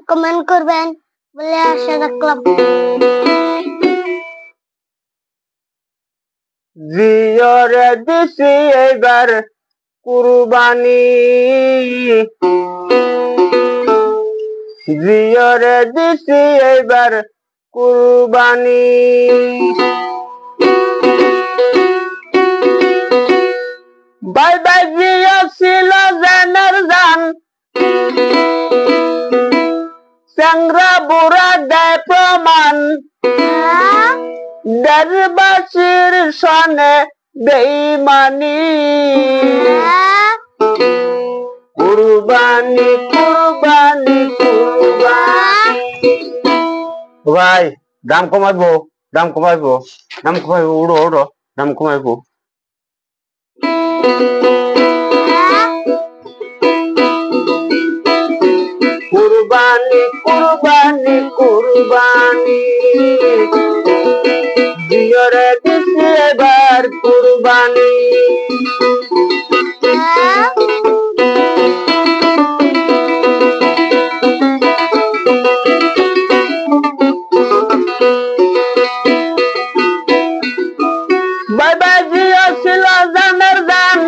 Comment করবেন বলে আশা রাখলাম। জিয়রে দিছি এবার কুরবানি, জিয়রে দিছি এবার কুরবানি। বাই বাই জিয়া ছিল জানের জান, চ্যাংরা বুড়া দেয় প্রমাণ। দেশবাসীর সনে বেঈমানি, কুরবানি কুরবানি কুরবানি। ভাই দাম কমাইবো, দাম কমাইবো, দাম কমাইবো, উড়ো উড়ো, দাম কমাইবো। কুরবানি কুরবানি কুরবানি, জিয়রে দিছি এবার কুরবানি। বাবা জিয়া ছিল জানের জান,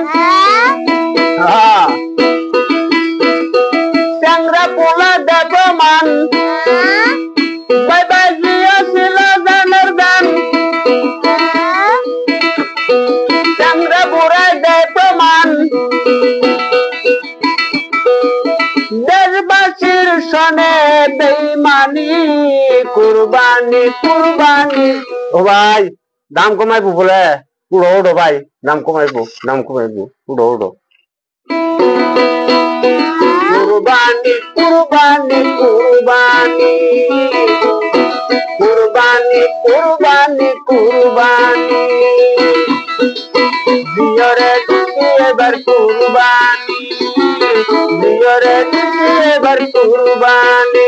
চ্যাংরা পোলা দেয় প্রমাণ। বাবা জিয়া ছিল জানের জান, চ্যাংরা বুড়া দেয় প্রমাণ। দেশবাসীর সনে বেঈমানি, কুরবানি কুরবানি। ও ভাই দাম কমাইবো বলে, উড়ো উড়ো ভাই, দাম কমাইবো, দাম কমাইবো, উড়ো উড়ো। কুরবানি কুরবানি কুরবানি, কুরবানি কুরবানি কুরবানি, জিয়রে দিছি এবার কুরবানি, জিয়রে দিছি এবার কুরবানি।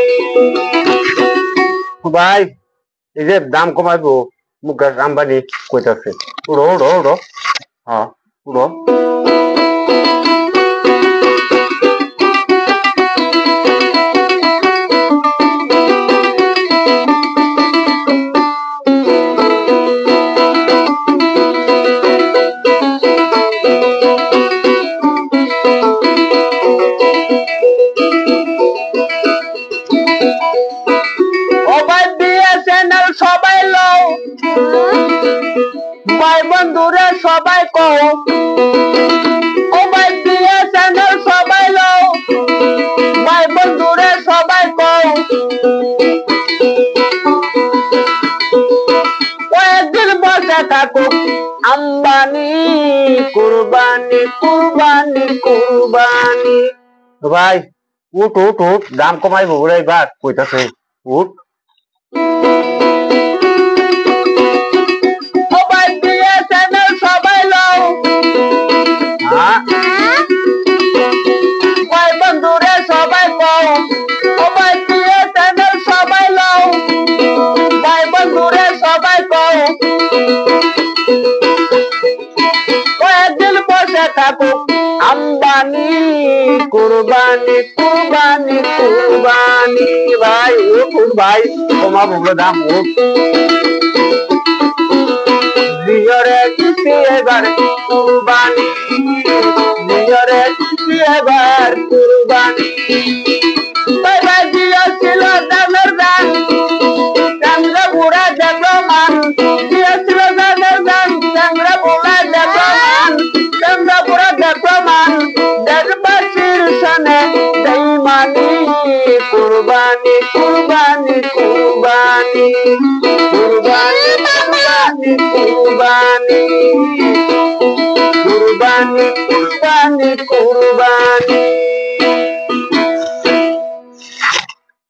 ভাই এই যে দাম কমাইবো, মুকেশ আম্বানি কইতাছে, উড়ো উড়ো উড়ো, হ্যাঁ উড়ো। সবাই লও, ভাই বন্ধুরে সবাই কও, ও ভাই দিয়ে চ্যানেল সবাই লও, ভাই বন্ধুরে সবাই কও। কয়েকদিন বসে থাকুক আম্বানি, কুরবানি কুরবানি কুরবানি। ভাই উঠ উঠ উঠ, দাম কমাইবো বলে এবার কইতাছে, উঠ। ভাই বন্ধুরে সবাই কও, ও ভাই দিয়ে চ্যানেল সবাই লও, ভাই বন্ধুরে সবাই কও। কয়েকদিন বসে থাকুক আম্বানি, কুরবানি কুরবানি কুরবানি। ভাই উঠ উঠ ভাই, কমাবো দাম, উঠ। জিয়রে দিছি এবার কুরবানি, জিয়রে দিছি এবার কুরবানি। বাবা জিয়া ছিল জানের জান, চ্যাংরা বুড়া দেয় প্রমাণ। জিয়া ছিল জানের জান, চ্যাংরা বুড়া দেয় প্রমাণ, চ্যাংরা বুড়া দেয় প্রমাণ। দেশবাসীর সনে বেঈমানি, কুরবানি কুরবানি কুরবানি, কুরবানি কুরবানি কুরবানি, কুরবানি কুরবানি কুরবানি।